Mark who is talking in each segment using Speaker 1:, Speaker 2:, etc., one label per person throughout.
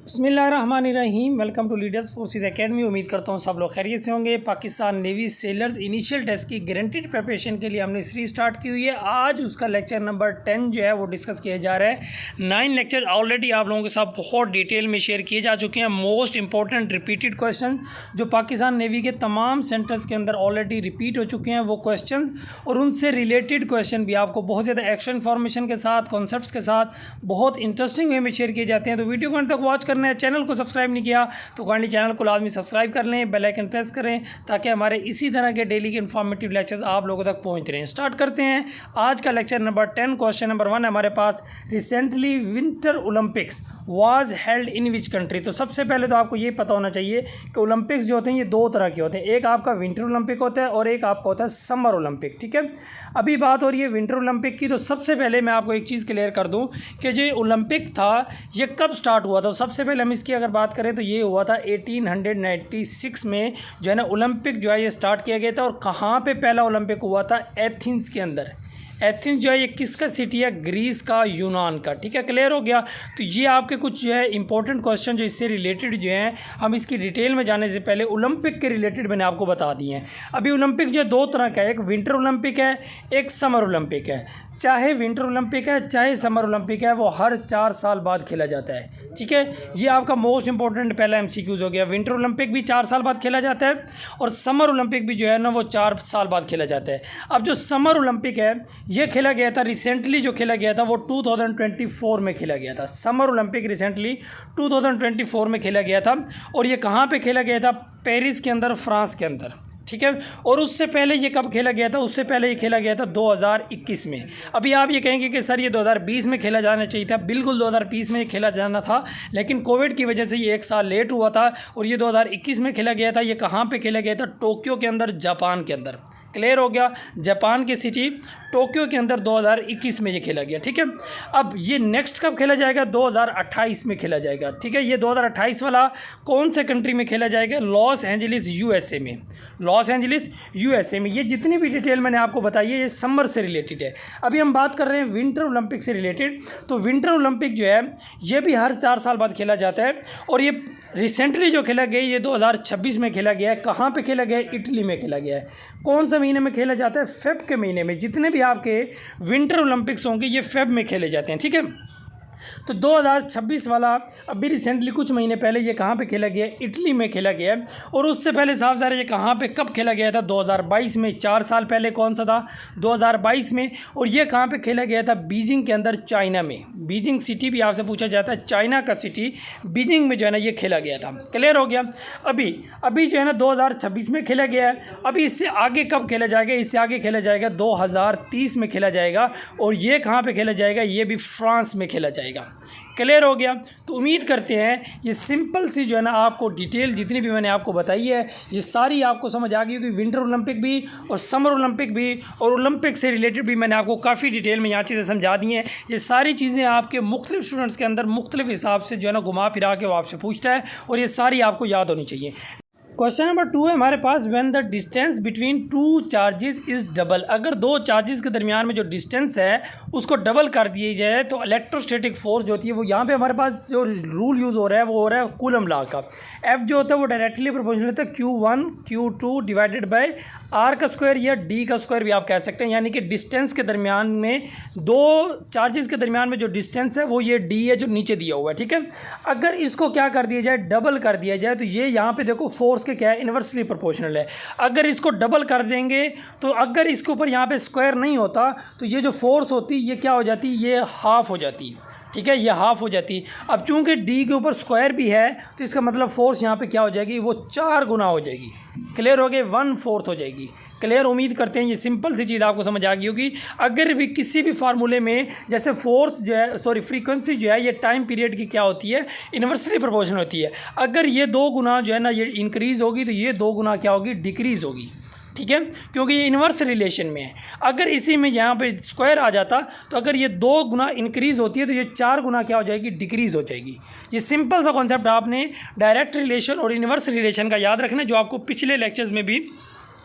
Speaker 1: बिस्मिल्लाहिर्रहमानिर्रहीम। Welcome to leaders forces academy. उम्मीद करता हूँ सब लोग खैरियत से होंगे। Pakistan navy sailors initial test की गारंटीड प्रिपरेशन के लिए हमने सीरीज स्टार्ट की हुई है। आज उसका लेक्चर नंबर 10 जो है वो डिस्कस किया जा रहा है। 9 लेक्चर ऑलरेडी आप लोगों के साथ बहुत डिटेल में शेयर किए जा चुके हैं। मोस्ट इंपॉर्टेंट रिपीटेड क्वेश्चन जो पाकिस्तान नेवी के तमाम सेंटर्स के अंदर ऑलरेडी रिपीट हो चुके हैं वो क्वेश्चन और उनसे रिलेटेड क्वेश्चन भी आपको बहुत ज़्यादा एक्स्ट्रा इन्फॉर्मेशन के साथ, कॉन्सेप्ट्स के साथ बहुत इंटरेस्टिंग वे में शेयर किए जाते हैं। तो वीडियो को अंत तक वॉच करना है। चैनल को सब्सक्राइब नहीं किया तो काइंडली चैनल को लाजमी सब्सक्राइब कर लें, बेल आइकन प्रेस करें ताकि हमारे इसी तरह के डेली के इन्फॉर्मेटिव लेक्चर्स आप लोगों तक पहुंच रहे हैं। स्टार्ट करते हैं आज का लेक्चर नंबर 10। क्वेश्चन नंबर 1 हमारे पास, recently winter Olympics was held in which country. तो सबसे पहले तो आपको ये पता होना चाहिए कि ओलंपिक्स जो होते हैं ये दो तरह के होते हैं। एक आपका विंटर ओलंपिक होता है और एक आपका होता है समर ओलंपिक। ठीक है, अभी बात हो रही है विंटर ओलंपिक की। तो सबसे पहले मैं आपको एक चीज़ क्लियर कर दूं कि जो ओलंपिक था ये कब स्टार्ट हुआ था। सबसे पहले हम इसकी अगर बात करें तो ये हुआ था 1896 में जो है ना ओलंपिक जो है ये स्टार्ट किया गया था। और कहाँ पे पहला ओलंपिक हुआ था? एथेंस के अंदर। एथेंस जो है ये किसका सिटी है? ग्रीस का, यूनान का। ठीक है, क्लियर हो गया। तो ये आपके कुछ जो है इंपॉर्टेंट क्वेश्चन जो इससे रिलेटेड जो हैं हम इसकी डिटेल में जाने से पहले ओलंपिक के रिलेटेड मैंने आपको बता दिए हैं। अभी ओलंपिक जो है दो तरह का है, एक विंटर ओलंपिक है, एक समर ओलंपिक है। चाहे विंटर ओलंपिक है चाहे समर ओलंपिक है वो हर 4 साल बाद खेला जाता है। ठीक है, ये आपका मोस्ट इंपॉर्टेंट पहला एमसीक्यूज हो गया। विंटर ओलंपिक भी 4 साल बाद खेला जाता है और समर ओलंपिक भी जो है ना वो 4 साल बाद खेला जाता है। अब जो समर ओलंपिक है ये खेला गया था, रिसेंटली जो खेला गया था वो 2024 में खेला गया था। समर ओलंपिक रिसेंटली 2024 में खेला गया था। और ये कहाँ पे खेला गया था? पेरिस के अंदर, फ्रांस के अंदर। ठीक है, और उससे पहले ये कब खेला गया था? उससे पहले ये खेला गया था 2021 में। अभी आप ये कहेंगे कि सर ये 2020 में खेला जाना चाहिए था। बिल्कुल 2020 में खेला जाना था, लेकिन कोविड की वजह से ये 1 साल लेट हुआ था और ये 2021 में खेला गया था। ये कहाँ पे खेला गया था? टोक्यो के अंदर, जापान के अंदर। क्लियर हो गया, जापान की सिटी टोक्यो के अंदर 2021 में ये खेला गया। ठीक है, अब ये नेक्स्ट कब खेला जाएगा? 2028 में खेला जाएगा। ठीक है, ये 2028 वाला कौन से कंट्री में खेला जाएगा? लॉस एंजलिस, यूएसए में। लॉस एंजलिस, यूएसए में। ये जितनी भी डिटेल मैंने आपको बताई है ये समर से रिलेटेड है। अभी हम बात कर रहे हैं विंटर ओलंपिक से रिलेटेड। तो विंटर ओलंपिक जो है ये भी हर 4 साल बाद खेला जाता है और ये रिसेंटली जो खेला गया ये 2026 में खेला गया है। कहाँ पे खेला गया है? इटली में खेला गया है। कौन सा महीने में खेला जाता है? फेब के महीने में। जितने भी आपके विंटर ओलंपिक्स होंगे ये फेब में खेले जाते हैं। ठीक है, तो 2026 वाला अभी रिसेंटली कुछ महीने पहले ये कहाँ पे खेला गया? इटली में खेला गया है। और उससे पहले साफ ज़ाहिर ये कहाँ पे कब खेला गया था? 2022 में। 4 साल पहले कौन सा था? 2022 में। और ये कहाँ पे खेला गया था? बीजिंग के अंदर, चाइना में। बीजिंग सिटी भी आपसे पूछा जाता है, चाइना का सिटी बीजिंग में जो है ना ये खेला गया था। क्लियर हो गया। अभी जो है ना 2026 में खेला गया है। अभी इससे आगे कब खेला जाएगा? इससे आगे खेला जाएगा 2030 में खेला जाएगा। और ये कहाँ पे खेला जाएगा? ये भी फ्रांस में खेला जाएगा। क्लियर हो गया। तो उम्मीद करते हैं ये सिंपल सी जो है ना आपको डिटेल जितनी भी मैंने आपको बताई है ये सारी आपको समझ आ गई होगी। विंटर ओलंपिक भी और समर ओलंपिक भी और ओलंपिक से रिलेटेड भी मैंने आपको काफ़ी डिटेल में यहाँ चीज़ें समझा दी हैं। ये सारी चीज़ें आपके मुख्तलिफ स्टूडेंट्स के अंदर मुख्तलिफ हिसाब से जो है ना घुमा फिरा के वो आपसे पूछता है और ये सारी आपको याद होनी चाहिए। क्वेश्चन नंबर 2 है हमारे पास, when the distance between 2 charges is double. अगर 2 चार्जेस के दरमियान में जो डिस्टेंस है उसको डबल कर दिया जाए तो इलेक्ट्रोस्टैटिक फोर्स जो होती है वो यहाँ पे हमारे पास जो रूल यूज़ हो रहा है वो हो रहा है कूलम लॉ का। एफ जो होता है वो डायरेक्टली प्रोपोर्शनल होता है Q1 Q2 divided by r का स्क्वायर या डी का स्क्वायर भी आप कह सकते हैं। यानी कि डिस्टेंस के दरमियान में 2 चार्जेस के दरमियान में जो डिस्टेंस है वो ये डी है जो नीचे दिया हुआ है। ठीक है, अगर इसको क्या कर दिया जाए? डबल कर दिया जाए तो ये यहाँ पे देखो फोर्स के क्या है? इन्वर्सली प्रोपोर्शनल है। अगर इसको डबल कर देंगे तो अगर इसके ऊपर यहाँ पे स्क्वायर नहीं होता तो ये जो फोर्स होती ये क्या हो जाती? ये हाफ हो जाती। ठीक है, ये हाफ हो जाती। अब चूंकि डी के ऊपर स्क्वायर भी है तो इसका मतलब फोर्स यहाँ पे क्या हो जाएगी? वो 4 गुना हो जाएगी। क्लियर हो गए, 1/4 हो जाएगी। क्लियर, उम्मीद करते हैं ये सिंपल सी चीज़ आपको समझ आ गई होगी। अगर भी किसी भी फार्मूले में जैसे फोर्स जो है फ्रीक्वेंसी जो है ये टाइम पीरियड की क्या होती है? इन्वर्सली प्रोपोर्शनल होती है। अगर ये 2 गुना जो है ना ये इंक्रीज़ होगी तो ये 2 गुना क्या होगी? डिक्रीज़ होगी। ठीक है, क्योंकि ये इन्वर्स रिलेशन में है। अगर इसी में यहाँ पे स्क्वायर आ जाता तो अगर ये 2 गुना इंक्रीज़ होती है तो ये 4 गुना क्या हो जाएगी? डिक्रीज़ हो जाएगी। ये सिंपल सा कॉन्सेप्ट आपने डायरेक्ट रिलेशन और इन्वर्स रिलेशन का याद रखना जो आपको पिछले लेक्चर्स में भी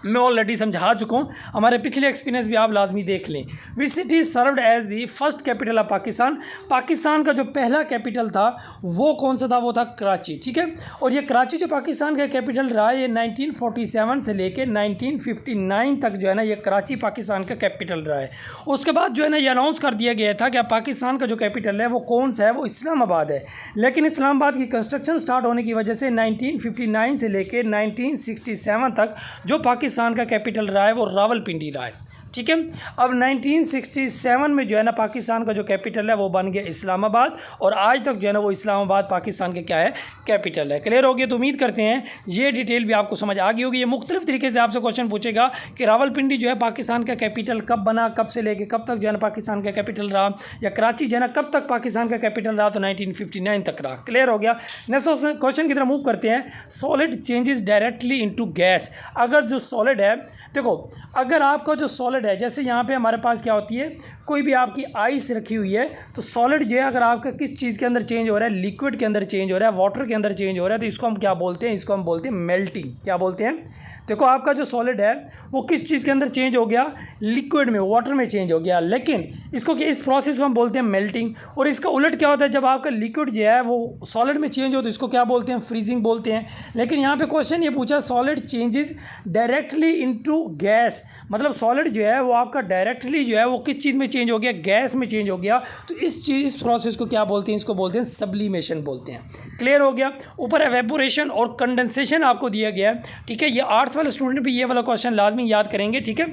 Speaker 1: मैं ऑलरेडी समझा चुका हूँ, हमारे पिछले एक्सपीरियंस भी आप लाजमी देख लें। Which city served as the first capital of Pakistan, Pakistan का जो पहला कैपिटल था वो कौन सा था, वो था कराची, ठीक है। और ये कराची जो पाकिस्तान का कैपिटल रहा है, ये 1947 से लेके 1959 तक जो है ना ये कराची पाकिस्तान का कैपिटल रहा है। उसके बाद जो है ना ये अनाउंस कर दिया गया था कि पाकिस्तान का जो कैपिटल है वो कौन सा है, वो इस्लामाबाद है। लेकिन इस्लामाबाद की कंस्ट्रक्शन स्टार्ट होने की वजह से 1959 से लेके 1967 तक जो पाकिस्तान का कैपिटल रहा है वो रावलपिंडी रहा है, ठीक है। अब 1967 में जो है ना पाकिस्तान का जो कैपिटल है वो बन गया इस्लामाबाद, और आज तक जो है ना वो इस्लामाबाद पाकिस्तान के क्या है, कैपिटल है। क्लियर हो गया? तो उम्मीद करते हैं ये डिटेल भी आपको समझ आ गई होगी। ये मुख्तलिफ तरीके से आपसे क्वेश्चन पूछेगा कि रावलपिंडी जो है पाकिस्तान का कैपिटल कब बना, कब से लेके कब तक जो है ना पाकिस्तान का कैपिटल रहा, या कराची जो है ना कब तक पाकिस्तान का कैपिटल रहा, तो 1959 तक रहा। क्लियर हो गया? नेक्स्ट क्वेश्चन की तरफ मूव करते हैं। Solid changes directly into gas. अगर जो सॉलिड है, देखो अगर आपका जो सॉलिड है, जैसे यहाँ पे हमारे पास क्या होती है, कोई भी आपकी आइस रखी हुई है, तो सॉलिड जो है अगर आपका किस चीज़ के अंदर चेंज हो रहा है, लिक्विड के अंदर चेंज हो रहा है, वाटर के अंदर चेंज हो रहा है, तो इसको हम क्या बोलते हैं, इसको हम बोलते हैं मेल्टिंग। क्या बोलते हैं? देखो आपका जो सॉलिड है वो किस चीज़ के अंदर चेंज हो गया, लिक्विड में, वाटर में चेंज हो गया, लेकिन इसको इस प्रोसेस को हम बोलते हैं मेल्टिंग। और इसका उलट क्या होता है, जब आपका लिक्विड जो है वो सॉलिड में चेंज हो तो इसको क्या बोलते हैं, फ्रीजिंग बोलते हैं। लेकिन यहाँ पे क्वेश्चन ये पूछा solid changes directly into gas, मतलब सॉलिड जो है वो आपका डायरेक्टली जो है वो किस चीज़ में चेंज हो गया, गैस में चेंज हो गया। तो इस प्रोसेस को क्या बोलते हैं, इसको बोलते हैं सब्लिमेशन बोलते हैं। क्लियर हो गया? ऊपर एवेपोरेशन और कंडेंसेशन आपको दिया गया है, ठीक है। ये आर्ट्स वाले स्टूडेंट भी ये वाला क्वेश्चन लाजमी याद करेंगे, ठीक है।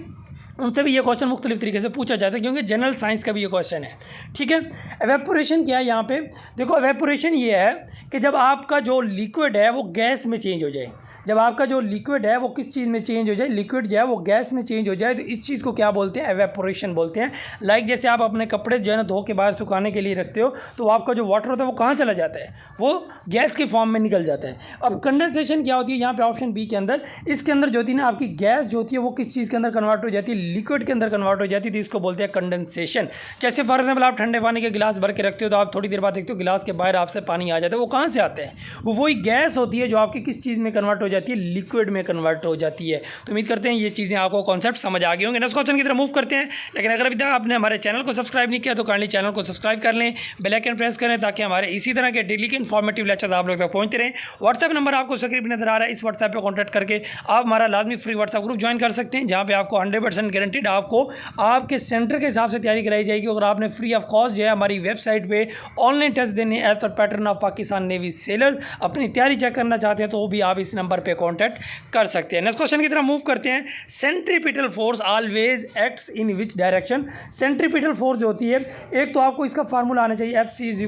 Speaker 1: उनसे भी ये क्वेश्चन मुख्तलिफ तरीके से पूछा जाता है, क्योंकि जनरल साइंस का भी ये क्वेश्चन है, ठीक है। एवेपोरेशन क्या है यहाँ पे, देखो एवेपोरेशन ये है कि जब आपका जो लिक्विड है वो गैस में चेंज हो जाए, जब आपका जो लिक्विड है वो किस चीज़ में चेंज हो जाए, लिक्विड जो है वो गैस में चेंज हो जाए, तो इस चीज़ को क्या बोलते हैं, एवेपोरेशन बोलते हैं। लाइक जैसे आप अपने कपड़े जो है ना धो के बाहर सुखाने के लिए रखते हो, तो आपका जो वाटर होता है वो कहाँ चला जाता है, वो गैस के फॉर्म में निकल जाता है। अब कंडेंसेशन क्या होती है, यहाँ पे ऑप्शन बी के अंदर, इसके अंदर जो होती है ना आपकी गैस जो होती है वो किस चीज़ के अंदर कन्वर्ट हो जाती है, लिक्विड के अंदर कन्वर्ट हो जाती है, तो इसको बोलते हैं कंडेंसेशन। जैसे फॉर एग्जाम्पल आप ठंडे पानी के गिलास भर के रखते हो, तो आप थोड़ी देर बाद देखते हो गिलास के बाहर आपसे पानी आ जाता है, वो कहाँ से आता है, वो वही गैस होती है जो आपकी किस चीज़ में कन्वर्ट हो जाती है, लिक्विड में कन्वर्ट हो जाती है। तो उम्मीद करते हैं ये चीज़ें आपको कॉन्सेप्ट समझ आ गए होंगे। नेक्स्ट क्वेश्चन की तरफ मूव करते हैं। लेकिन अगर अभी तक आपने हमारे चैनल को सब्सक्राइब नहीं किया तो काइंडली चैनल को सब्सक्राइब कर लें, बेल आइकन प्रेस करें, ताकि हमारे इसी तरह के डेली के इन्फॉर्मेटिव लेक्चर्स आप लोग तक पहुंचते रहें। व्हाट्सएप नंबर आपको स्क्रीन पर नजर आ रहा है, इस व्हाट्सएप पर कॉन्टैक्ट करके आप हमारा लाजमी फ्री व्हाट्सएप ग्रुप ज्वाइन कर सकते हैं, जहाँ पे आपको 100% गारंटीड आपको आपके सेंटर के हिसाब से तैयारी कराई जाएगी। अगर आपने फ्री ऑफ कॉस्ट जो है हमारी वेबसाइट पे ऑनलाइन टेस्ट देने as per pattern of Pakistan navy sailors अपनी तैयारी चेक करना चाहते हैं, तो वो भी आप इस नंबर पर कॉन्टैक्ट कर सकते हैं। नेक्स्ट क्वेश्चन की तरफ मूव करते हैं। Centripetal force always acts in which direction. Centripetal force जो होती है, एक तो आपको इसका फार्मूला आना चाहिए, FC =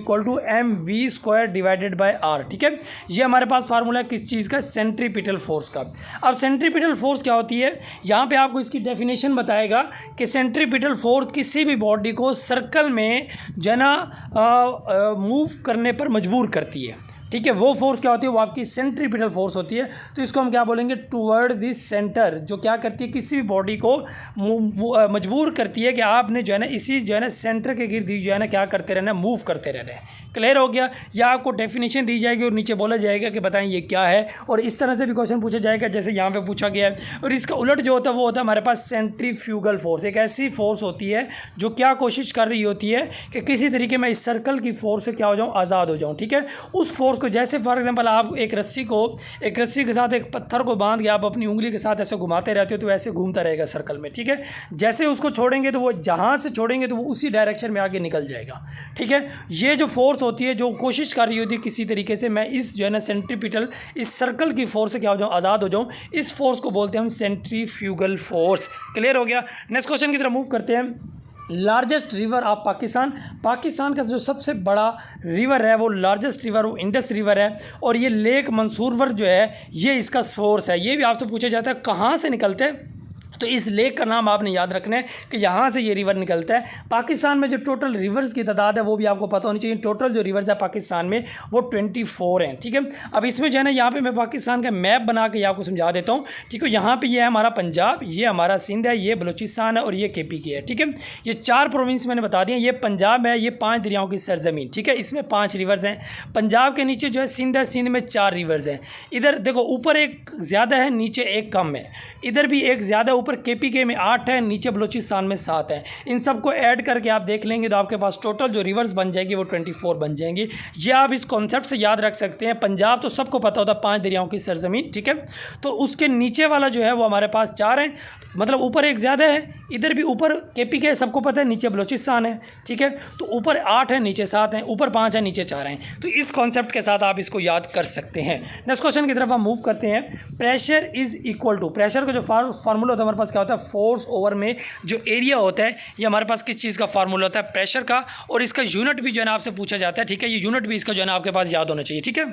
Speaker 1: mv² divided by r, ठीक है। ये हमारे पास फार्मूला है किस चीज़ का, सेंट्रीपिटल फोर्स का। अब सेंट्रीपिटल फोर्स क्या होती है, यहाँ पे आपको इसकी डेफिनेशन बताएगा कि सेंट्रीपिटल फोर्स किसी भी बॉडी को सर्कल में जो है ना मूव करने पर मजबूर करती है, ठीक है। वो फोर्स क्या होती है, वो आपकी सेंट्रीपिटल फोर्स होती है। तो इसको हम क्या बोलेंगे, टूवर्ड दिस सेंटर, जो क्या करती है, किसी भी बॉडी को मजबूर करती है कि आपने जो है ना इसी जो है ना सेंटर के गिर्द जो है ना क्या करते रहना, मूव करते रहना है। क्लियर हो गया? या आपको डेफिनेशन दी जाएगी और नीचे बोला जाएगा कि बताएं ये क्या है, और इस तरह से भी क्वेश्चन पूछा जाएगा जैसे यहाँ पे पूछा गया है। और इसका उलट जो होता है वो होता है हमारे पास सेंट्रीफ्यूगल फोर्स। एक ऐसी फोर्स होती है जो क्या कोशिश कर रही होती है कि किसी तरीके में इस सर्कल की फोर्स से क्या हो जाऊँ, आज़ाद हो जाऊँ, ठीक है। उस फोर्स को, जैसे फॉर एग्जांपल आप एक रस्सी के साथ एक पत्थर को बांध के आप अपनी उंगली के साथ ऐसे घुमाते रहते हो, तो ऐसे घूमता रहेगा सर्कल में, ठीक है। जैसे उसको छोड़ेंगे तो वो जहाँ से छोड़ेंगे तो वो उसी डायरेक्शन में आगे निकल जाएगा, ठीक है। ये जो फोर्स होती है जो कोशिश कर रही होती है किसी तरीके से मैं इस जो है ना सेंट्रीपिटल, इस सर्कल की फोर्स से क्या हो जाऊँ, आज़ाद हो जाऊँ, इस फोर्स को बोलते हैं हम सेंट्रीफ्यूगल फोर्स। क्लियर हो गया? नेक्स्ट क्वेश्चन की तरफ मूव करते हैं। Largest river of Pakistan. Pakistan का जो सबसे बड़ा रिवर है, वो लार्जेस्ट रिवर वो इंडस रिवर है, और ये लेक मंसूरवर जो है ये इसका सोर्स है। ये भी आपसे पूछा जाता है कहाँ से निकलते हैं, तो इस लेक का नाम आपने याद रखना है कि यहाँ से ये रिवर निकलता है। पाकिस्तान में जो टोटल रिवर्स की तादाद है वो भी आपको पता होनी चाहिए। टोटल जो रिवर्स है पाकिस्तान में वो 24 हैं, ठीक है। अब इसमें जो है ना, यहाँ पे मैं पाकिस्तान का मैप बना के आपको समझा देता हूँ, ठीक है। यहाँ पे ये है हमारा पंजाब, ये हमारा सिंध है, ये बलूचिस्तान है और ये KP की है, ठीक है। ये 4 प्रोविंस मैंने बता दिए। ये पंजाब है, ये 5 दरियाओं की सरजमीन, ठीक है। इसमें 5 रिवर्स हैं। पंजाब के नीचे जो है सिंध है, सिंध में 4 रिवर्स हैं। इधर देखो ऊपर एक ज़्यादा है, नीचे एक कम है। इधर भी एक ज़्यादा, ऊपर KP के में 8 है, नीचे बलूचिस्तान में 7 है। इन सबको ऐड करके आप देख लेंगे तो आपके पास टोटल जो रिवर्स बन जाएगी वो 24 बन जाएंगी। ये आप इस कॉन्सेप्ट से याद रख सकते हैं। पंजाब तो सबको पता होता है, 5 दरियाओं की सरजमीन, ठीक है। तो उसके नीचे वाला जो है वो हमारे पास 4 है, मतलब ऊपर एक ज़्यादा है। इधर भी ऊपर KP के सबको पता है, नीचे बलूचिस्तान है, ठीक है। तो ऊपर 8 है, नीचे 7 है, ऊपर 5 है, नीचे 4 हैं। तो इस कॉन्सेप्ट के साथ आप इसको याद कर सकते हैं। नेक्स्ट क्वेश्चन की तरफ हम मूव करते हैं। Pressure is equal to, pressure का जो फार्मूला होता है हमारे पास क्या होता है, फोर्स ओवर में जो एरिया होता है। ये हमारे पास किस चीज़ का फार्मूला होता है, प्रेशर का। और इसका यूनिट भी जो है ना आपसे पूछा जाता है, ठीक है। ये यूनिट भी इसका जो है ना आपके पास याद होना चाहिए, ठीक है।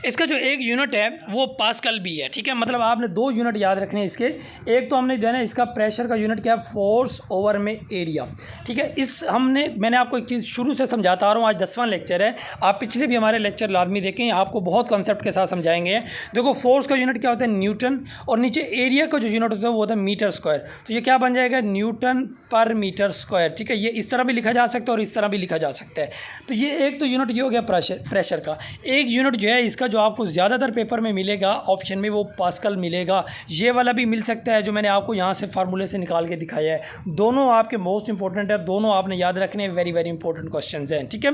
Speaker 1: इसका जो एक यूनिट है वो पास्कल भी है, ठीक है। मतलब आपने 2 यूनिट याद रखने हैं इसके। एक तो हमने जो है ना इसका प्रेशर का यूनिट क्या है, फोर्स ओवर में एरिया, ठीक है। मैंने आपको एक चीज़ शुरू से समझाता आ रहा हूँ, आज 10वां लेक्चर है। आप पिछले भी हमारे लेक्चर लाजमी देखें, आपको बहुत कॉन्सेप्ट के साथ समझाएंगे। देखो फोर्स का यूनिट क्या होता है, न्यूटन, और नीचे एरिया का जो यूनिट होता है वो होता है मीटर स्क्वायर। तो ये क्या बन जाएगा, न्यूटन पर मीटर स्क्वायर, ठीक है। ये इस तरह भी लिखा जा सकता है और इस तरह भी लिखा जा सकता है। तो ये एक तो यूनिट ये हो गया प्रेशर का। एक यूनिट जो है इसका जो आपको ज़्यादातर पेपर में मिलेगा ऑप्शन में, वो पास्कल मिलेगा। ये वाला भी मिल सकता है जो मैंने आपको यहाँ से फार्मूले से निकाल के दिखाया है। दोनों आपके मोस्ट इंपॉर्टेंट है, दोनों आपने याद रखने हैं। वेरी वेरी इंपॉर्टेंट क्वेश्चन हैं, ठीक है।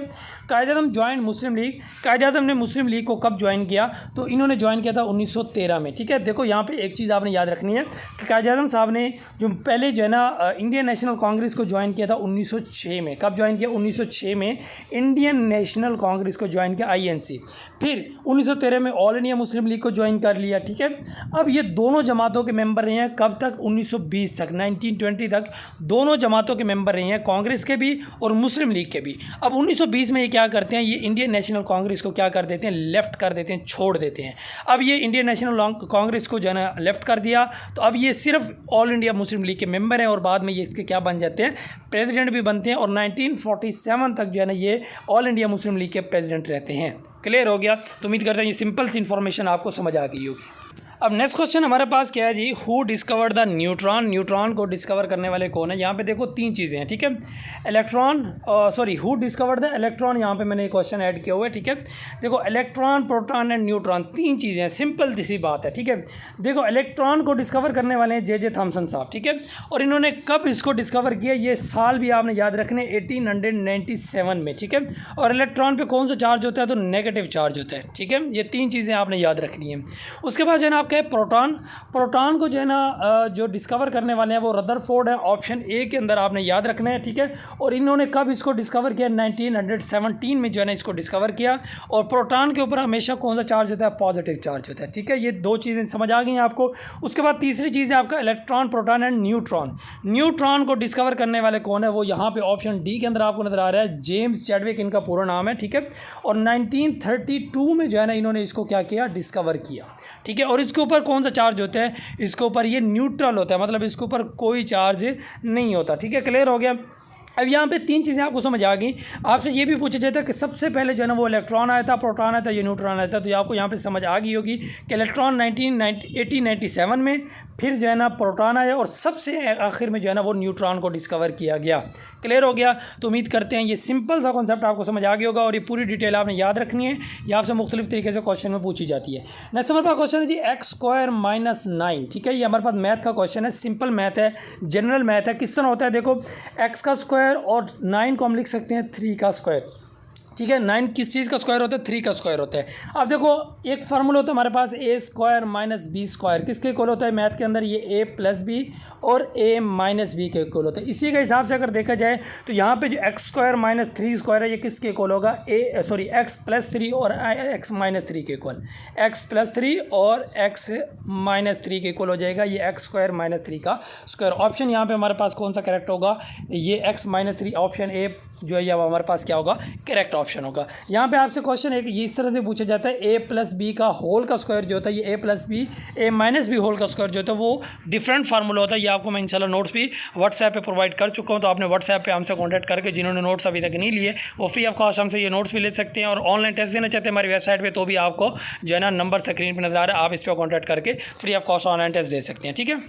Speaker 1: कायद-ए-आज़म ज्वाइन मुस्लिम लीग। कायद-ए-आज़म ने मुस्लिम लीग को कब ज्वाइन किया, तो इन्होंने ज्वाइन किया था 1913 में, ठीक है। देखो यहाँ पे एक चीज़ आपने याद रखनी है कि कायद-ए-आज़म साहब ने जो पहले जो है ना इंडियन नेशनल कांग्रेस को ज्वाइन किया था 1906 में। कब ज्वाइन किया, 1906 में इंडियन नेशनल कांग्रेस को ज्वाइन किया, INC। फिर 1913 में ऑल इंडिया मुस्लिम लीग को ज्वाइन कर लिया, ठीक है। अब ये दोनों जमातों के मेंबर रहे हैं कब तक, 1920 तक, 1920 तक दोनों जमातों के मेंबर रहे हैं, कांग्रेस के भी और मुस्लिम लीग के भी। अब 1920 में ये क्या करते हैं, ये इंडियन नेशनल कांग्रेस को क्या कर देते हैं, लेफ्ट कर देते हैं, छोड़ देते हैं। अब ये इंडियन नेशनल कांग्रेस को जो है ना लेफ्ट कर दिया, तो अब ये सिर्फ ऑल इंडिया मुस्लिम लीग के मेंबर हैं और बाद में ये इसके क्या बन जाते हैं, प्रेसिडेंट भी बनते हैं। और 1947 तक जो है ना ये ऑल इंडिया मुस्लिम लीग के प्रेसिडेंट रहते हैं। क्लियर हो गया। तो उम्मीद करते हैं ये सिंपल सी इन्फॉर्मेशन आपको समझ आ गई होगी। अब नेक्स्ट क्वेश्चन हमारे पास क्या है जी, who discovered the neutron. Neutron को डिस्कवर करने वाले कौन है। यहाँ पे देखो 3 चीज़ें हैं, ठीक है। Electron, sorry, who discovered the electron, यहाँ पे मैंने क्वेश्चन ऐड किया हुआ है, ठीक है। देखो इलेक्ट्रॉन, प्रोटॉन एंड न्यूट्रॉन, 3 चीज़ें हैं, सिंपल सी बात है, ठीक है। देखो इलेक्ट्रॉन को डिस्कवर करने वाले हैं J.J. थॉमसन साहब, ठीक है। और इन्होंने कब इसको डिस्कवर किया, ये साल भी आपने याद रखने, 1897 में, ठीक है। और इलेक्ट्रॉन पे कौन सा चार्ज होता है, तो नेगेटिव चार्ज होता है, ठीक है। ये 3 चीज़ें आपने याद रखनी है। उसके बाद जो है ना आपका प्रोटॉन को जो है ना जो डिस्कवर करने वाले हैं वो रदरफोर्ड है, ऑप्शन ए के अंदर आपने याद रखना है, ठीक है। और इन्होंने कब इसको डिस्कवर किया, 1917 में जो है ना इसको डिस्कवर किया। और प्रोटॉन के ऊपर हमेशा कौन सा चार्ज होता है, पॉजिटिव चार्ज होता है, ठीक है। ये 2 चीज़ें समझ आ गई हैं आपको। उसके बाद तीसरी चीज़ है आपका electron, proton and neutron. Neutron को डिस्कवर करने वाले कौन है, वो यहाँ पे ऑप्शन डी के अंदर आपको नजर आ रहा है, जेम्स चैडविक इनका पूरा नाम है, ठीक है। और 1932 में जो है ना इन्होंने इसको क्या किया, डिस्कवर किया, ठीक है। और इसके ऊपर कौन सा चार्ज होता है, इसके ऊपर ये न्यूट्रल होता है, मतलब इसके ऊपर कोई चार्ज नहीं होता, ठीक है। क्लियर हो गया। अब यहाँ पे 3 चीज़ें आपको समझ आ गई। आपसे ये भी पूछा जाता है कि सबसे पहले जो है ना वो इलेक्ट्रॉन आया था, प्रोटॉन आया था, ये न्यूट्रॉन आया था। तो ये आपको यहाँ पे समझ आ गई होगी कि इलेक्ट्रॉन 1897 में, फिर जो है ना प्रोटॉन आया और सबसे आखिर में जो है ना वो न्यूट्रॉन को डिस्कवर किया गया। क्लियर हो गया। तो उम्मीद करते हैं ये सिंपल सा कॉन्सेप्ट आपको समझ आ गया होगा और ये पूरी डिटेल आपने याद रखनी है। ये आपसे मुख्तलिफ तरीके से क्वेश्चन में पूछी जाती है। नेक्स्ट हमारे पास क्वेश्चन है जी x² - 9, ठीक है। ये हमारे पास मैथ का क्वेश्चन है, सिंपल मैथ है, जनरल मैथ है। किस तरह होता है, देखो x का स्क्वायर और 9 को हम लिख सकते हैं 3 का स्क्वायर, ठीक है। 9 किस चीज़ का स्क्वायर होता है, 3 का स्क्वायर होता है। अब देखो एक फार्मूला होता है हमारे पास a² - b², किसके इक्वल होता है मैथ के अंदर, ये a+b और a - b के इक्वल होता है। इसी के हिसाब से अगर देखा जाए तो यहाँ पे जो x² - 3² है ये किसके इक्वल होगा, x+3 और x - 3 के इक्वल, x+3 और x - 3 के इक्वल हो जाएगा। ये x² - 3 का स्क्वायर। ऑप्शन यहाँ पे हमारे पास कौन सा करेक्ट होगा, ये x - 3, ऑप्शन ए जो है ये हमारे पास क्या होगा, करेक्ट ऑप्शन होगा। यहाँ पे आपसे क्वेश्चन एक ये इस तरह से पूछा जाता है, ए प्लस बी का होल का स्क्वायर जो होता है, ये ए प्लस बी ए माइनस बी होल का स्क्वायर जो होता है वो डिफरेंट फार्मूला होता है। ये आपको मैं इंशाल्लाह नोट्स भी व्हाट्सएप पे प्रोवाइड कर चुका हूँ, तो आपने व्हाट्सएप पे हमसे कॉन्टैक्ट करके जिन्होंने नोट्स अभी तक नहीं लिए वो फ्री ऑफ कॉस्ट हमसे ये नोट्स भी ले सकते हैं। और ऑनलाइन टेस्ट देना चाहते हैं हमारी वेबसाइट पर, तो भी आपको जो है ना नंबर स्क्रीन पर नजर आ रहा है, आप इस पर कॉन्टैक्ट करके free of cost online test दे सकते हैं। ठीक है,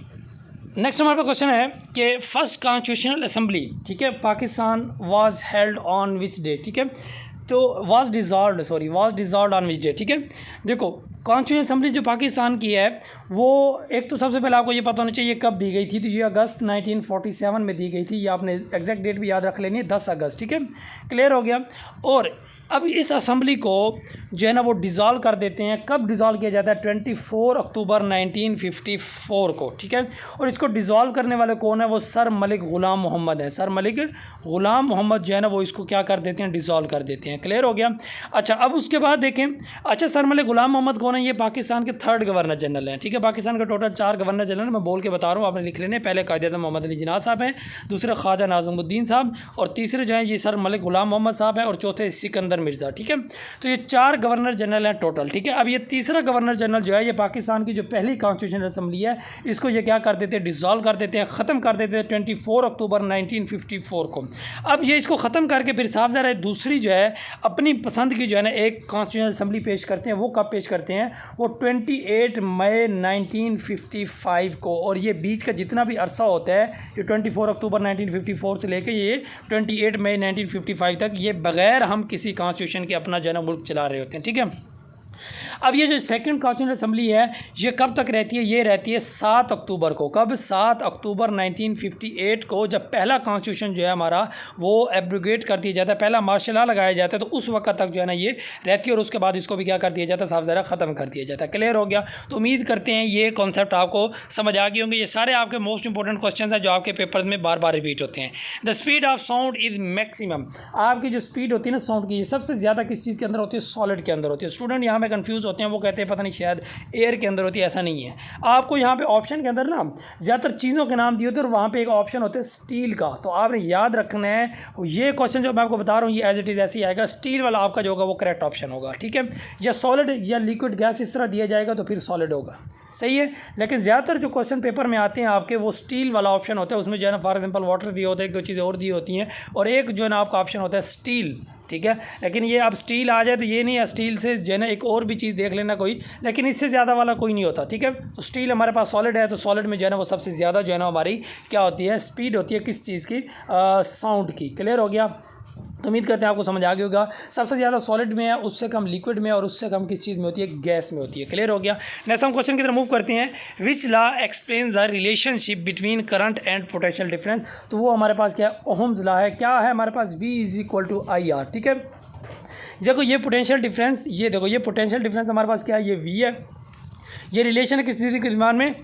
Speaker 1: नेक्स्ट हमारे पास क्वेश्चन है कि फर्स्ट कॉन्स्टिट्यूशनल असेंबली, ठीक है, Pakistan was held on which day. ठीक है, तो was dissolved on which day. ठीक है, देखो कॉन्स्टिट्यूशनल असेंबली जो पाकिस्तान की है वो एक तो सबसे पहले आपको ये पता होना चाहिए कब दी गई थी, तो ये अगस्त 1947 में दी गई थी। ये आपने एग्जैक्ट डेट भी याद रख लेनी है, 10 अगस्त। ठीक है, क्लियर हो गया। और अब इस असम्बली को जो है ना वो डिज़ोल्व कर देते हैं। कब डिज़ोल्व किया जाता है? 24 अक्टूबर 1954 को। ठीक है, और इसको डिज़ोल्व करने वाले कौन है? वो सर मलिक ग़ुलाम मोहम्मद है। सर मलिक ग़ुलाम मोहम्मद जो है ना वो इसको क्या कर देते हैं, डिज़ोल्व कर देते हैं। क्लियर हो गया। अच्छा, अब उसके बाद देखें, अच्छा सर मलिक ग़ुलाम मोहम्मद कौन है? ये पाकिस्तान के 3rd गवर्नर जनरल हैं। ठीक है, पाकिस्तान के टोटल 4 गवर्नर जनरल मैं बोल के बता रहा हूँ, आपने लिख लेने। पहले कायदे-ए-आज़म मोहम्मद अली जिन्ना साहब हैं, दूसरे ख्वाजा नाज़िमुद्दीन साहब, और तीसरे जो हैं ये सर मलिक ग़ुलाम मोहम्मद साहब हैं, और चौथे सिकंदर मिर्ज़ा। ठीक है, तो ये 4 गवर्नर जनरल हैं टोटल। ठीक है, अब ये तीसरा गवर्नर जनरल जो है ये पाकिस्तान की जो पहली कॉन्स्टिट्यूशनल असेंबली है इसको ये क्या कर देते हैं, डिसॉल्व कर देते हैं, ख़त्म कर देते हैं 24 अक्टूबर 1954 को। अब ये इसको ख़त्म करके फिर साफ ज़रा दूसरी जो है अपनी पसंद की जो है ना एक कॉन्स्टिट्यूशनल असेंबली पेश करते हैं। वो कब पेश करते हैं? वो 28 मई 1955 को। और ये बीच का जितना भी अरसा होता है, ये 24 अक्टूबर 1954 से लेकर ये 28 मई 1955 तक, ये बग़ैर हम किसी कॉन्स्टिट्यूशन के अपना जो है ना मुल्क चला रहे होते हैं। ठीक है, अब ये जो सेकंड कॉन्स्टिट्यूशनल असेंबली है ये कब तक रहती है? ये रहती है 7 अक्टूबर को। कब? 7 अक्टूबर 1958 को, जब पहला कॉन्स्टिट्यूशन जो है हमारा वो एब्रोगेट कर दिया जाता है, पहला मार्शल लॉ लगाया जाता है, तो उस वक्त तक जो है ना ये रहती है। और उसके बाद इसको भी क्या कर दिया जाता है, साफ ज़रा ख़त्म कर दिया जाता है। क्लियर हो गया। तो उम्मीद करते हैं ये कॉन्सेप्ट आपको समझ आ गए होंगे। ये सारे आपके मोस्ट इंपॉर्टेंट क्वेश्चन हैं जो आपके पेपर में बार बार रिपीट होते हैं। The speed of sound is maximum. आपकी जो स्पीड होती है ना साउंड की, ये सबसे ज़्यादा किस चीज़ के अंदर होती है? सॉलिड के अंदर होती है। स्टूडेंट यहाँ में कन्फ्यूज़ होते हैं, वो कहते हैं पता नहीं शायद एयर के अंदर होती है। ऐसा नहीं है। आपको यहाँ पे ऑप्शन के अंदर ना ज़्यादातर चीज़ों के नाम दिए होते हैं और वहाँ पे एक ऑप्शन होता है स्टील का, तो आपने याद रखना है। ये क्वेश्चन जो मैं आपको बता रहा हूँ ये एज इट इज़ ऐसे ही आएगा। स्टील वाला आपका जो होगा वो करेक्ट ऑप्शन होगा। ठीक है, या सॉलिड या लिक्विड गैस इस तरह दिया जाएगा तो फिर सॉलिड होगा। सही है, लेकिन ज़्यादातर जो क्वेश्चन पेपर में आते हैं आपके वो स्टील वाला ऑप्शन होता है। उसमें जो है ना फॉर एग्जांपल वाटर दिए होते हैं, 1-2 चीज़ें और दी होती हैं, और एक जो है ना आपका ऑप्शन होता है स्टील। ठीक है, लेकिन ये अब स्टील आ जाए तो ये नहीं है, स्टील से जो है ना एक और भी चीज़ देख लेना कोई, लेकिन इससे ज़्यादा वाला कोई नहीं होता। ठीक है, तो स्टील हमारे पास सॉलिड है, तो सॉलिड में जो है ना वो सबसे ज़्यादा जो है ना हमारी क्या होती है, स्पीड होती है किस चीज़ की? साउंड की। क्लियर हो गया। तो उम्मीद करते हैं आपको समझ आ गया होगा। सबसे ज़्यादा सॉलिड में है, उससे कम लिक्विड में, और उससे कम किस चीज़ में होती है? गैस में होती है। क्लियर हो गया। नेक्स्ट हम क्वेश्चन की तरफ मूव करते हैं। Which law explains the relationship between current and potential difference? तो वो हमारे पास क्या है? ओहम्स लॉ है। क्या है हमारे पास? V = IR। ठीक है, देखो ये पोटेंशियल डिफरेंस, ये देखो ये पोटेंशियल डिफरेंस हमारे पास क्या है? ये V है। ये रिलेशन है किस चीज़ के दरमियान में?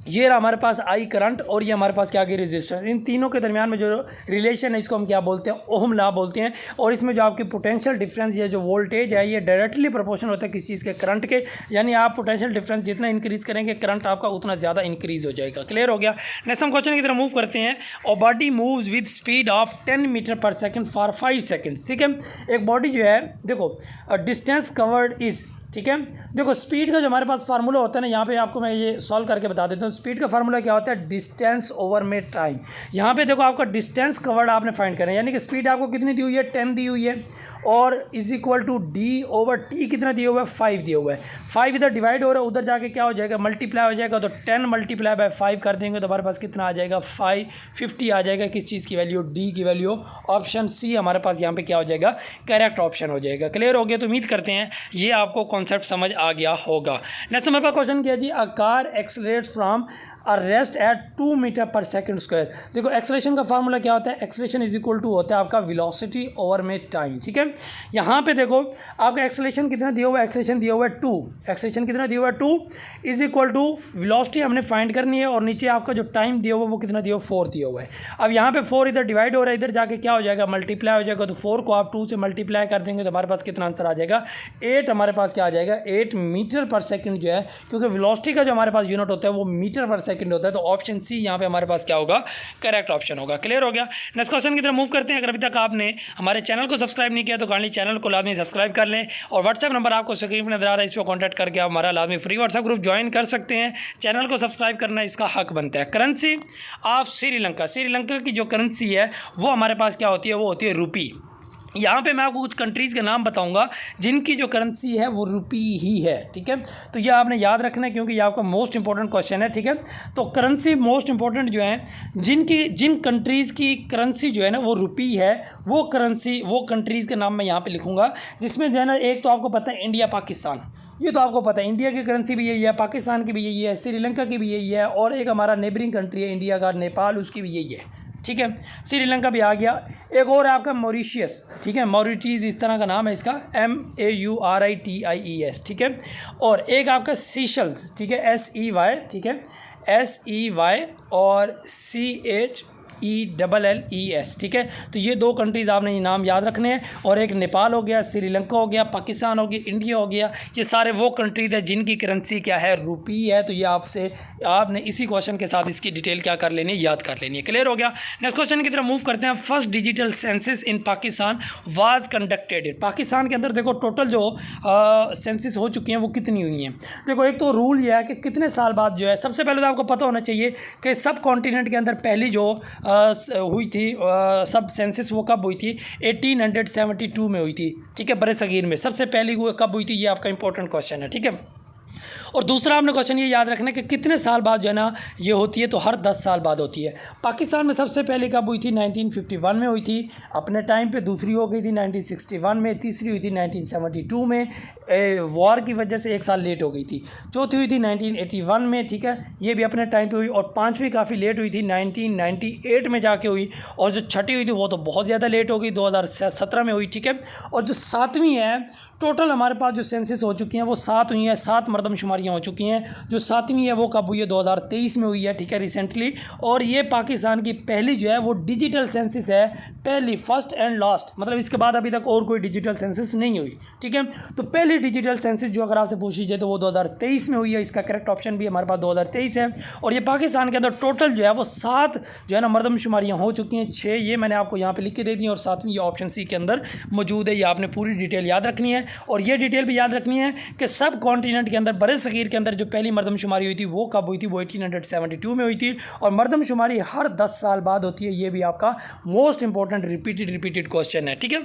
Speaker 1: ये हमारे पास I करंट, और ये हमारे पास क्या आ गया? रेजिस्टेंस। इन तीनों के दरमियान में जो रिलेशन है इसको हम क्या बोलते हैं? ओहम लॉ बोलते हैं। और इसमें जो आपकी पोटेंशियल डिफरेंस या जो वोल्टेज है ये डायरेक्टली प्रोपोर्शनल होता है किस चीज़ के? करंट के। यानी आप पोटेंशियल डिफरेंस जितना इंक्रीज़ करेंगे करंट आपका उतना ज़्यादा इंक्रीज़ हो जाएगा। क्लियर हो गया। नेक्स्ट हम क्वेश्चन की तरफ मूव करते हैं। और body moves with speed of 10 metre per second for 5 second. ठीक है, एक बॉडी जो है देखो डिस्टेंस कवर्ड इज़, ठीक है, देखो स्पीड का जो हमारे पास फार्मूला होता है ना, यहाँ पे आपको मैं ये सॉल्व करके बता देता हूँ। स्पीड का फार्मूला क्या होता है? डिस्टेंस ओवर में टाइम। यहाँ पे देखो आपका डिस्टेंस कवर्ड आपने फाइंड करना है, यानी कि स्पीड आपको कितनी दी हुई है? 10 दी हुई है, और =D/T कितना दिया हुआ है? 5 दिया हुआ है। 5 इधर डिवाइड हो रहा है, उधर जाके क्या हो जाएगा? मल्टीप्लाई हो जाएगा। तो 10 × 5 कर देंगे तो हमारे पास कितना आ जाएगा? 550 आ जाएगा। किस चीज़ की वैल्यू? D की वैल्यू। ऑप्शन सी हमारे पास यहाँ पे क्या हो जाएगा? करेक्ट ऑप्शन हो जाएगा। क्लियर हो गया। तो उम्मीद करते हैं ये आपको कॉन्सेप्ट समझ आ गया होगा। नेक्स्ट हमारे पास क्वेश्चन किया जी, a car accelerates from a rest at 2 metre per second square. देखो एक्सलेशन का फार्मूला क्या होता है? एक्सलेशन = होता है आपका वेलोसिटी ओवर में टाइम। ठीक है, यहाँ पे देखो आपका एक्सलेशन कितना दिया हुआ है? एक्सलेशन दिया हुआ है 2। एक्सलेशन कितना दिया हुआ है? 2 = वेलोसिटी हमने फाइंड करनी है, और नीचे आपका जो टाइम दिया हुआ है वो कितना दिया हुआ? 4 दिया हुआ है। अब यहाँ पे 4 इधर डिवाइड हो रहा है, इधर जाके क्या हो जाएगा? मल्टीप्लाई हो जाएगा। तो 4 को आप 2 से मल्टीप्लाई कर देंगे तो हमारे पास कितना आंसर आ जाएगा? 8 हमारे पास क्या आ जाएगा 8 मीटर पर सेकंड जो है, क्योंकि वेलोसिटी का जो हमारे पास यूनिट होता है वो मीटर पर सेकंड होता है। तो ऑप्शन सी यहाँ पे हमारे पास क्या होगा, करेक्ट ऑप्शन होगा। क्लियर हो गया। नेक्स्ट क्वेश्चन की तरफ मूव करते हैं। अगर अभी तक आपने हमारे चैनल को सब्सक्राइब नहीं किया तो काइंडली चैनल को लाजमी सब्सक्राइब कर लें, और व्हाट्सएप नंबर आपको स्क्रीन पर नजर आ रहा है, इस पर कॉन्टैक्ट करके आप हमारा लाजमी फ्री व्हाट्सएप ग्रुप ज्वाइन कर सकते हैं। चैनल को सब्सक्राइब करना इसका हक बनता है। करेंसी ऑफ श्रीलंका, श्रीलंका की जो करेंसी है वो हमारे पास क्या होती है, वो होती है रुपी। यहाँ पे मैं आपको कुछ कंट्रीज़ के नाम बताऊंगा जिनकी जो करेंसी है वो रुपी ही है। ठीक है, तो ये आपने याद रखना है क्योंकि ये आपका मोस्ट इंपॉर्टेंट क्वेश्चन है। ठीक है, तो करेंसी मोस्ट इंपॉर्टेंट जो है, जिन कंट्रीज़ की करेंसी जो है ना वो रुपी है, वो करेंसी वो कंट्रीज़ के नाम मैं यहाँ पे लिखूँगा, जिसमें जो है ना एक तो आपको पता है इंडिया पाकिस्तान, ये तो आपको पता है इंडिया की करेंसी भी यही है, पाकिस्तान की भी यही है, श्रीलंका की भी यही है, और एक हमारा नेबरिंग कंट्री है इंडिया का नेपाल, उसकी भी यही है। ठीक है, श्रीलंका भी आ गया। एक और है आपका मॉरिशियस। ठीक है, मॉरिटीज़ इस तरह का नाम है इसका, MAURITIES। ठीक है, और एक आपका सीशल्स। ठीक है, SEY। ठीक है, SEY और CHELLES। ठीक है, तो ये दो कंट्रीज़ आपने ये नाम याद रखने हैं। और एक नेपाल हो गया, श्रीलंका हो गया, पाकिस्तान हो गया, इंडिया हो गया, ये सारे वो कंट्रीज़ हैं जिनकी करेंसी क्या है, रुपी है। तो ये आपने इसी क्वेश्चन के साथ इसकी डिटेल क्या कर लेनी है, याद कर लेनी है। क्लियर हो गया। नेक्स्ट क्वेश्चन की तरफ मूव करते हैं। First digital census in Pakistan was conducted. Pakistan के अंदर देखो टोटल जो सेंसस हो चुकी हैं वो कितनी हुई हैं। देखो एक तो रूल ये है कि कितने साल बाद जो है, सबसे पहले तो आपको पता होना चाहिए कि सब कॉन्टिनेंट के अंदर पहली जो हुई थी सब सेंसस वो कब हुई थी, 1872 में हुई थी। ठीक है, बड़े सगीर में सबसे पहली वो कब हुई थी, ये आपका इंपॉर्टेंट क्वेश्चन है। ठीक है, और दूसरा आपने क्वेश्चन ये याद रखना है कि कितने साल बाद जो है ना ये होती है, तो हर 10 साल बाद होती है। पाकिस्तान में सबसे पहले कब हुई थी, 1951 में हुई थी अपने टाइम पे, दूसरी हो गई थी 1961 में, तीसरी हुई थी 1972 में, वॉर की वजह से एक साल लेट हो गई थी, चौथी हुई थी 1981 में। ठीक है, ये भी अपने टाइम पे हुई, और पांचवी काफ़ी लेट हुई थी 1998 में जाके हुई, और जो छठी हुई थी वो तो बहुत ज़्यादा लेट हो गई, 2017 में हुई। ठीक है, और जो सातवीं है, टोटल हमारे पास जो सेंसस हो चुकी हैं वो 7 हुई हैं, 7 मरदमशुमारियाँ हो चुकी हैं। जो सातवीं है वो कब हुई है, 2023 में हुई है। ठीक है, रिसेंटली। और ये पाकिस्तान की पहली जो है वो डिजिटल सेंसस है, पहली, फर्स्ट एंड लास्ट, मतलब इसके बाद अभी तक और कोई डिजिटल सेंसस नहीं हुई। ठीक है, तो पहली डिजिटल सेंसस जो अगर आपसे पूछ लीजिए तो वो 2023 में हुई है। इसका करेक्ट ऑप्शन भी हमारे पास 2023 है। और ये पाकिस्तान के अंदर टोटल जो है वो 7 जो है ना मरदमशुमारियाँ हो चुकी हैं, 6 ये मैंने आपको यहाँ पर लिख के दे दी, और 7वीं ये ऑप्शन सी के अंदर मौजूद है। ये आपने पूरी डिटेल याद रखनी है, और ये डिटेल भी याद रखनी है कि सब कॉन्टिनेंट के अंदर, बड़े सगीर के अंदर जो पहली मरदमशुमारी हुई थी वो कब हुई थी, वो 1872 में हुई थी। और मरदमशुमारी हर 10 साल बाद होती है। ये भी आपका मोस्ट इंपॉर्टेंट रिपीटेड क्वेश्चन है। ठीक है,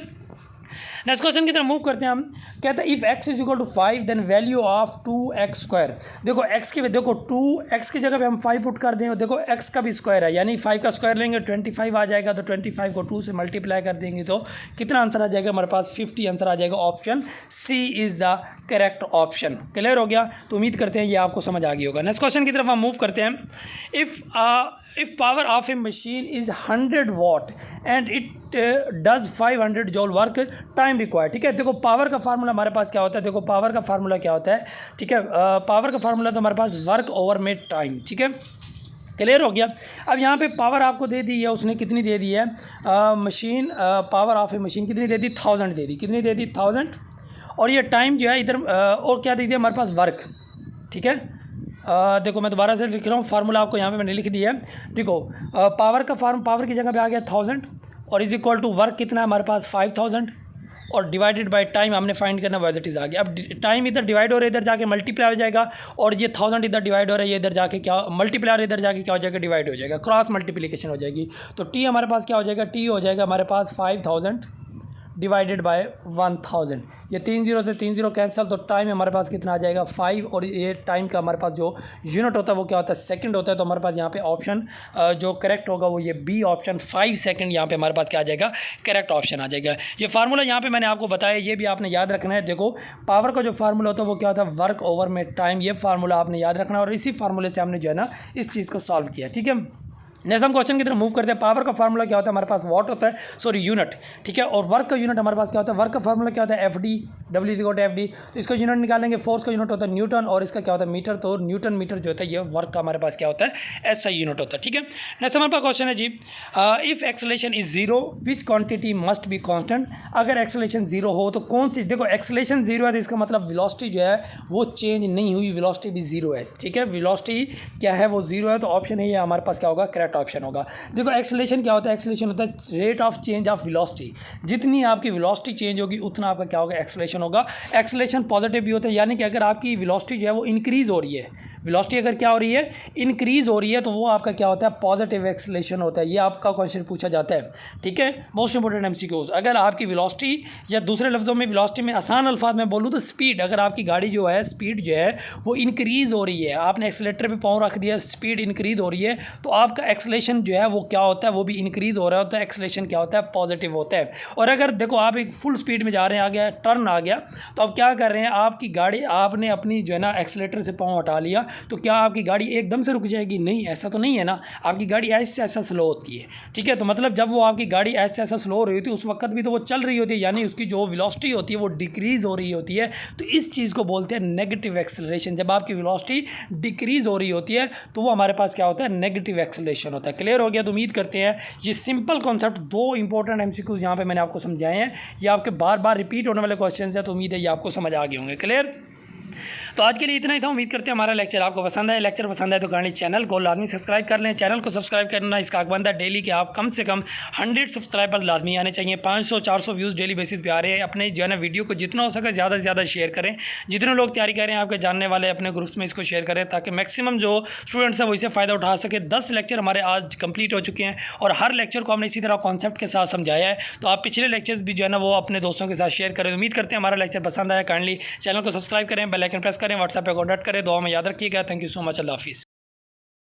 Speaker 1: नेक्स्ट क्वेश्चन की तरफ मूव करते हैं हम। कहते हैं if x is equal to 5 then value of 2x square. देखो x की, देखो 2x की जगह पे हम 5 पुट कर दें, और देखो x का भी स्क्वायर है, यानी 5 का स्क्वायर लेंगे 25 आ जाएगा, तो 25 को 2 से मल्टीप्लाई कर देंगे तो कितना आंसर आ जाएगा हमारे पास, 50 आंसर आ जाएगा। Option C is the correct option. Clear हो गया, तो उम्मीद करते हैं ये आपको समझ आ गई होगा। नेक्स्ट क्वेश्चन की तरफ हम मूव करते हैं। If power of a machine is 100 watt and it does 500 joule work, time required. ठीक है, देखो पावर का फार्मूला हमारे पास क्या होता है, देखो पावर का फार्मूला क्या होता है। ठीक है, पावर का फार्मूला तो हमारे पास वर्क ओवर में टाइम। ठीक है, क्लियर हो गया। अब यहाँ पे पावर आपको दे दी है, उसने कितनी दे दी है, machine power of a machine कितनी दे दी, 1000 दे दी, कितनी दे दी, 1000। और ये टाइम जो है इधर और क्या दे दिया हमारे पास, वर्क। ठीक है, देखो मैं दोबारा से लिख रहा हूँ, फार्मूला आपको यहाँ पे मैंने लिख दिया है। देखो पावर की जगह पे आ गया 1000, और इज इक्वल टू वर्क कितना है हमारे पास 5000, और डिवाइडेड बाय टाइम हमने फाइंड करना, वैज इट इज़ आ गया। अब टाइम इधर डिवाइड हो रहा है, इधर जाके मल्टीप्लाई हो जाएगा, और ये 1000 इधर डिवाइड हो रहा है, ये इधर जाके क्या मल्टीप्लाई हो रहा है, इधर जाके क्या हो जाएगा, डिवाइड हो जाएगा, क्रॉस मल्टीप्लिकेशन हो जाएगी। तो टी हमारे पास क्या हो जाएगा, टी हो जाएगा हमारे पास 5000 डिवाइडेड बाय 1000। ये 3 0 से 3 0 कैंसिल, तो टाइम हमारे पास कितना आ जाएगा 5, और ये टाइम का हमारे पास जो यूनिट होता है वो क्या होता है, सेकंड होता है। तो हमारे पास यहाँ पे ऑप्शन जो करेक्ट होगा वो ये बी ऑप्शन, 5 सेकंड यहाँ पे हमारे पास क्या आ जाएगा, करेक्ट ऑप्शन आ जाएगा। ये फार्मूला यहाँ पे मैंने आपको बताया, ये भी आपने याद रखना है। देखो पावर का जो फार्मूला होता है वो क्या होता है, वर्क ओवर में टाइम, ये फार्मूला आपने याद रखना है, और इसी फार्मूले से हमने जो है ना इस चीज़ को सॉल्व किया। ठीक है, नेक्स्ट हम क्वेश्चन की तरफ मूव करते हैं। पावर का फार्मूला क्या होता है हमारे पास, वाट होता है, सॉरी यूनिट, ठीक है। और वर्क का यूनिट हमारे पास क्या होता है, वर्क का फार्मूला क्या होता है, एफ डी, W/FD। तो इसका यूनिट निकालेंगे, फोर्स का यूनिट होता है न्यूटन और इसका क्या होता है मीटर। तो न्यूटन मीटर जो होता है ये वर्क का हमारे पास क्या होता है, SI यूनिट होता है, ठीक है। नेक्स्ट हमारे पास क्वेश्चन है जी, if acceleration is zero which quantity must be constant. अगर एक्सेलेरेशन जीरो हो तो कौन सी, देखो एक्सेलेरेशन जीरो है तो इसका मतलब वेलोसिटी जो है वो चेंज नहीं हुई, वेलोसिटी भी जीरो है, ठीक है। वेलोसिटी क्या है वो जीरो है, तो ऑप्शन है ये हमारे पास क्या होगा, करेक्ट ऑप्शन होगा। देखो एक्सेलेरेशन क्या होता है, एक्सेलेरेशन होता है rate of change of velocity. जितनी आपकी वेलोसिटी चेंज होगी उतना आपका क्या होगा, एक्सेलेरेशन होगा। एक्सेलेरेशन पॉजिटिव भी होता है, यानी कि अगर आपकी वेलोसिटी जो है वो इंक्रीज हो रही है, वेलोसिटी अगर क्या हो रही है, इंक्रीज हो रही है, तो वो आपका क्या होता है, पॉजिटिव एक्सेलेरेशन होता है। ये आपका क्वेश्चन पूछा जाता है, ठीक है। मोस्ट इंपोर्टेंट MCQs, अगर आपकी वेलोसिटी या दूसरे लफ्ज़ों में वेलोसिटी में आसान अल्फाज में बोलूँ तो स्पीड, अगर आपकी गाड़ी जो है स्पीड जो है वो इंक्रीज़ हो रही है, आपने एक्सेलेरेटर पे पाँव रख दिया, स्पीड इंक्रीज हो रही है, तो आपका एक्सेलेरेशन जो है वो क्या होता है, वो भी इंक्रीज हो रहा होता है, एक्सेलेरेशन क्या होता है, पॉजिटिव होता है। और अगर देखो आप एक फुल स्पीड में जा रहे हैं, आ गया टर्न आ गया, तो अब क्या कर रहे हैं, आपकी गाड़ी, आपने अपनी जो है ना एक्सेलेरेटर से पाँव हटा लिया, तो क्या आपकी गाड़ी एकदम से रुक जाएगी, नहीं, ऐसा तो नहीं है ना। आपकी गाड़ी ऐसे ऐसा स्लो होती है, ठीक है। तो मतलब जब वो आपकी गाड़ी ऐसे ऐसा स्लो हो रही होती है उस वक्त भी तो वो चल रही होती है, यानी उसकी जो वेलोसिटी होती है वो डिक्रीज़ हो रही होती है। तो इस चीज़ को बोलते हैं नेगेटिव एक्सेलरेशन। जब आपकी वेलोसिटी डिक्रीज़ हो रही होती है तो वो हमारे पास क्या होता है, नेगेटिव एक्सेलरेशन होता है। क्लियर हो गया? तो उम्मीद करते हैं ये सिंपल कॉन्सेप्ट, दो इंपॉर्टेंट MCQs यहाँ पे मैंने आपको समझाए हैं, ये आपके बार बार रिपीट होने वाले क्वेश्चन हैं, तो उम्मीद है ये आपको समझ आ गए होंगे। क्लियर? तो आज के लिए इतना ही था। उम्मीद करते हैं हमारा लेक्चर आपको पसंद है। लेक्चर पसंद है तो काइंडली चैनल को लाजमी सब्सक्राइब कर लें। चैनल को सब्सक्राइब करना इसका हकबंद है डेली के आप कम से कम 100 सब्सक्राइबर लाजमी आने चाहिए। 500-400 व्यूज़ डेली बेसिस पे आ रहे हैं। अपने जो है ना वीडियो को जितना हो सके ज़्यादा से ज़्यादा शेयर करें। जितने लोग तैयारी कर रहे हैं आपके जानने वाले अपने ग्रुप्स में इसको शेयर करें, ताकि मैक्सिमम जो स्टूडेंट्स हैं वो इससे फ़ायदा उठा सके। 10 लेक्चर हमारे आज कंप्लीट हो चुके हैं और हर लेक्चर को हमने इसी तरह कॉन्सेप्ट के साथ समझाया है। तो आप पिछले लेक्चर्स भी जो है ना वो अपने दोस्तों के साथ शेयर करें। उम्मीद करते हैं हमारा लेक्चर पसंद आया। काइंडली चैनल को सब्सक्राइब करें, बेल आइकन प्रेस करें, व्हाट्सएप पे कॉन्टैक्ट करें। दुआ में याद रखिएगा। Thank you so much. अल्लाह हाफिज़।